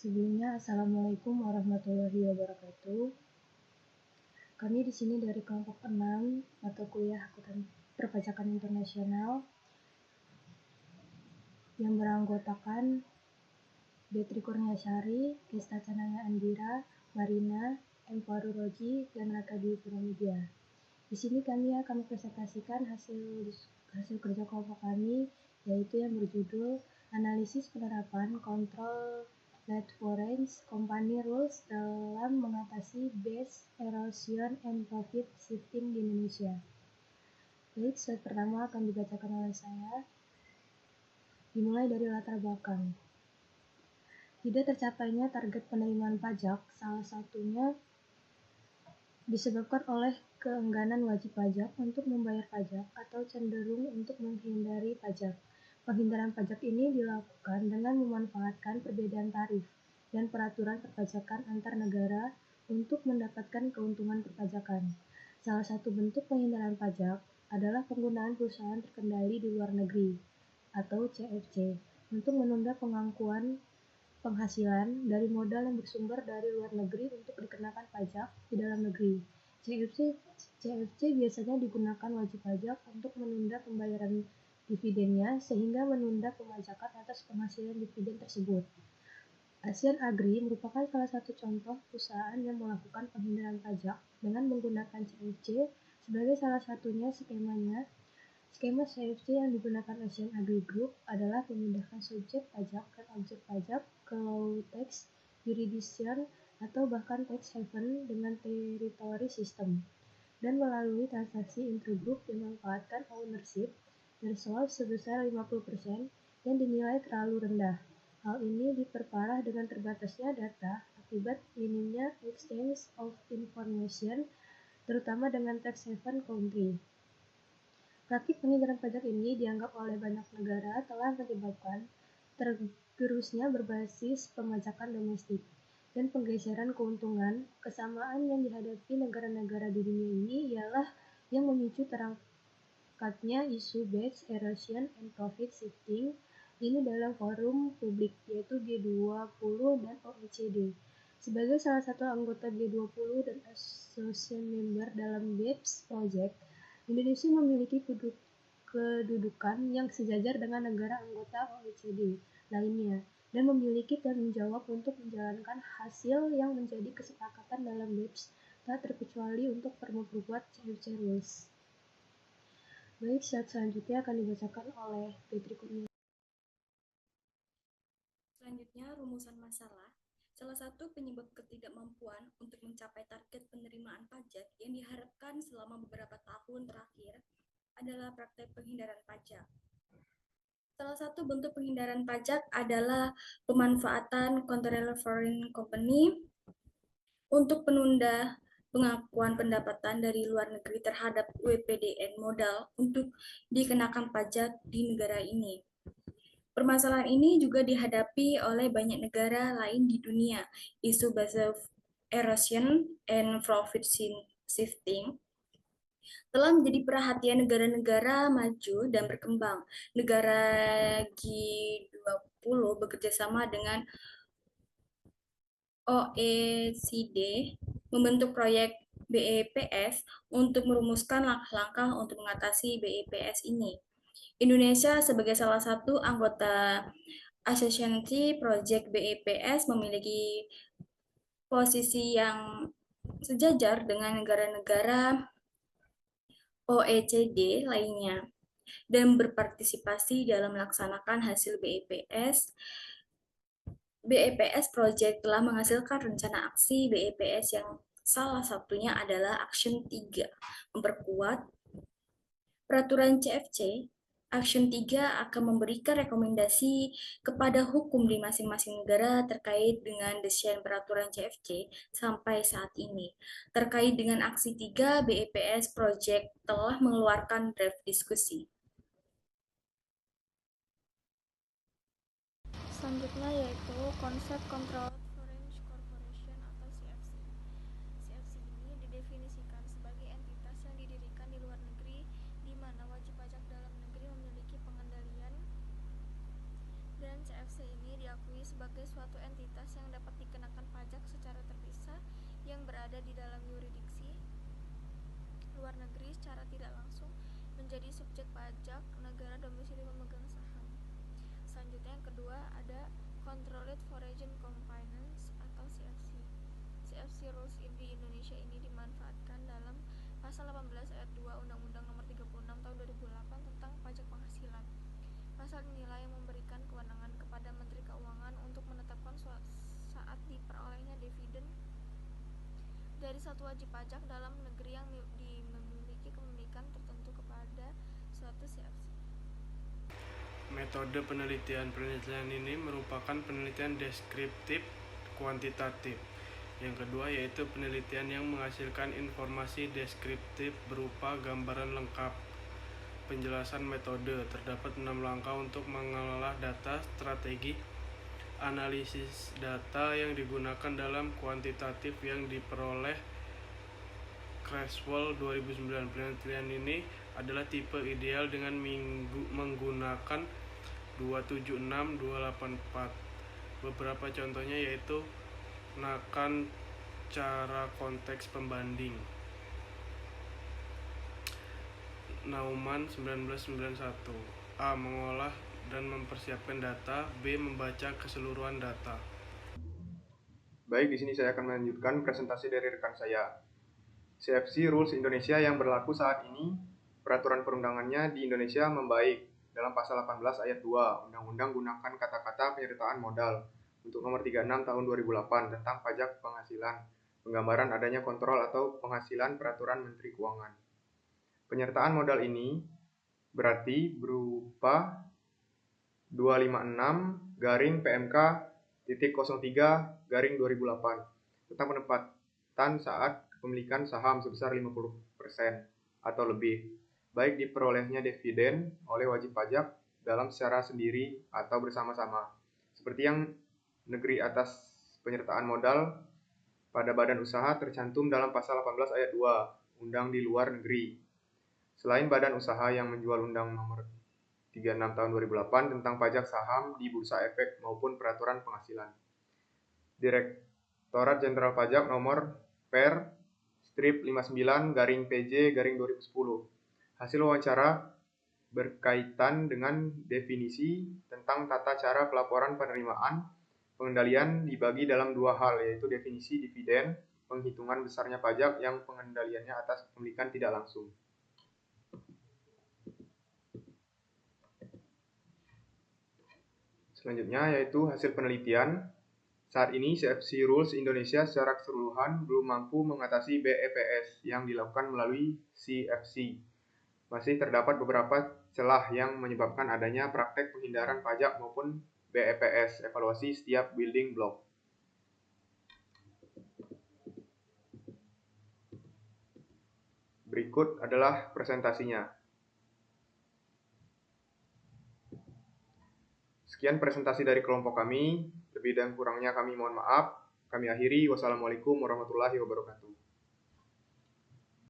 Sebelumnya, Assalamualaikum warahmatullahi wabarakatuh. Kami di sini dari kelompok 6 mata kuliah Akuntan Perpajakan Internasional yang beranggotakan Betri Kurniasari, Kesta Canaya Andira, Marina, M. Faruroji, dan Raka Dwi Pramudia. Di sini kami akan mempresentasikan hasil kerja kelompok kami, yaitu yang berjudul Analisis Penerapan Kontrol Net Foreign Company Rules dalam mengatasi Base Erosion and Profit Shifting di Indonesia. Baik, slide pertama akan dibacakan oleh saya. Dimulai dari latar belakang. Tidak tercapainya target penerimaan pajak, salah satunya disebabkan oleh keengganan wajib pajak untuk membayar pajak atau cenderung untuk menghindari pajak. Penghindaran pajak ini dilakukan dengan memanfaatkan perbedaan tarif dan peraturan perpajakan antar negara untuk mendapatkan keuntungan perpajakan. Salah satu bentuk penghindaran pajak adalah penggunaan perusahaan terkendali di luar negeri atau CFC untuk menunda pengangkuan penghasilan dari modal yang bersumber dari luar negeri untuk dikenakan pajak di dalam negeri. CFC biasanya digunakan wajib pajak untuk menunda pembayaran dividennya sehingga menunda pemajakan atas penghasilan dividen tersebut. Asian Agri merupakan salah satu contoh perusahaan yang melakukan penghindaran pajak dengan menggunakan CFC sebagai salah satunya skemanya. Skema CFC yang digunakan Asian Agri Group adalah memindahkan subjek pajak dan objek pajak ke low tax jurisdiction atau bahkan tax haven dengan territory system, dan melalui transaksi intergroup yang memanfaatkan ownership threshold sebesar 50% yang dinilai terlalu rendah. Hal ini diperparah dengan terbatasnya data akibat minimnya exchange of information, terutama dengan tax haven country. Praktik penghindaran pajak ini dianggap oleh banyak negara telah menyebabkan tergerusnya berbasis pemajakan domestik dan penggeseran keuntungan. Kesamaan yang dihadapi negara-negara di dunia ini ialah yang memicu terangkatnya isu base erosion and profit shifting ini dalam forum publik, yaitu G20 dan OECD. Sebagai salah satu anggota G20 dan associate member dalam BEPS Project, Indonesia memiliki kedudukan yang sejajar dengan negara anggota OECD lainnya dan memiliki tanggung jawab untuk menjalankan hasil yang menjadi kesepakatan dalam BEPS, tak terkecuali untuk memperkuat CFC Rules. Baik, slide selanjutnya akan dibacakan oleh Betri Kurniasari. Selanjutnya, rumusan masalah. Salah satu penyebab ketidakmampuan untuk mencapai target penerimaan pajak yang diharapkan selama beberapa tahun terakhir adalah praktek penghindaran pajak. Salah satu bentuk penghindaran pajak adalah pemanfaatan Control Foreign Company untuk penunda pengakuan pendapatan dari luar negeri terhadap WPDN modal untuk dikenakan pajak di negara ini. Permasalahan ini juga dihadapi oleh banyak negara lain di dunia. Isu base erosion and profit shifting telah menjadi perhatian negara-negara maju dan berkembang. Negara G20 bekerjasama dengan OECD membentuk proyek BEPS untuk merumuskan langkah-langkah untuk mengatasi BEPS ini. Indonesia sebagai salah satu anggota Asosiasi Project BEPS memiliki posisi yang sejajar dengan negara-negara OECD lainnya dan berpartisipasi dalam melaksanakan hasil BEPS. BEPS Project telah menghasilkan rencana aksi BEPS yang salah satunya adalah Action 3, memperkuat peraturan CFC. Action 3 akan memberikan rekomendasi kepada hukum di masing-masing negara terkait dengan desain peraturan CFC sampai saat ini. Terkait dengan aksi 3, BEPS Project telah mengeluarkan draft diskusi. Selanjutnya yaitu konsep Controlled Foreign Corporation atau CFC. CFC ini didefinisikan sebagai entitas yang didirikan di luar negeri di mana wajib pajak dalam negeri memiliki pengendalian, dan CFC ini diakui sebagai suatu entitas entitas yang dapat dikenakan pajak secara terpisah yang berada di dalam yurisdiksi luar negeri secara tidak langsung menjadi subjek pajak negara domisili pemegang saham. Selanjutnya yang kedua ada Controlled Foreign Companies atau CFC. CFC rules di Indonesia ini dimanfaatkan dalam pasal 18 ayat 2 Undang-Undang Nomor 36 Tahun 2008 tentang pajak penghasilan. Pasal inilah yang memberikan kewenangan kepada Menteri Keuangan untuk menetapkan saat diperolehnya dividen dari satu wajib pajak dalam negeri yang memiliki kepemilikan tertentu kepada suatu CFC. Metode penelitian ini merupakan penelitian deskriptif kuantitatif. Yang kedua yaitu penelitian yang menghasilkan informasi deskriptif berupa gambaran lengkap. Penjelasan metode, terdapat 6 langkah untuk mengolah data. Strategi analisis data yang digunakan dalam kuantitatif yang diperoleh Creswell 2009. Penelitian ini adalah tipe ideal dengan menggunakan 276, 284. Beberapa contohnya yaitu gunakan cara konteks pembanding. Naumann 1991. A. Mengolah dan mempersiapkan data. B. Membaca keseluruhan data. Baik, di sini saya akan melanjutkan presentasi dari rekan saya. CFC Rules Indonesia yang berlaku saat ini, peraturan perundangannya di Indonesia membaik dalam pasal 18 ayat 2 Undang-Undang gunakan kata-kata penyertaan modal untuk nomor 36 tahun 2008 tentang pajak penghasilan, penggambaran adanya kontrol atau penghasilan peraturan Menteri Keuangan. Penyertaan modal ini berarti berupa 256-PMK-03-2008 tentang penempatan saat kepemilikan saham sebesar 50% atau lebih, baik diperolehnya dividen oleh wajib pajak dalam secara sendiri atau bersama-sama, seperti yang negeri atas penyertaan modal pada badan usaha tercantum dalam pasal 18 ayat 2 Undang di luar negeri. Selain badan usaha yang menjual Undang Nomor 36 Tahun 2008 tentang pajak saham di Bursa Efek maupun peraturan penghasilan. Direktorat Jenderal Pajak Nomor Per Strip 59-PJ-2010. Hasil wawancara berkaitan dengan definisi tentang tata cara pelaporan penerimaan pengendalian dibagi dalam dua hal, yaitu definisi dividen, penghitungan besarnya pajak yang pengendaliannya atas kepemilikan tidak langsung. Selanjutnya yaitu hasil penelitian. Saat ini CFC Rules Indonesia secara keseluruhan belum mampu mengatasi BEPS yang dilakukan melalui CFC. Masih terdapat beberapa celah yang menyebabkan adanya praktek penghindaran pajak maupun BEPS. Evaluasi setiap building block. Berikut adalah presentasinya. Sekian presentasi dari kelompok kami. Lebih dan kurangnya kami mohon maaf. Kami akhiri. Wassalamualaikum warahmatullahi wabarakatuh.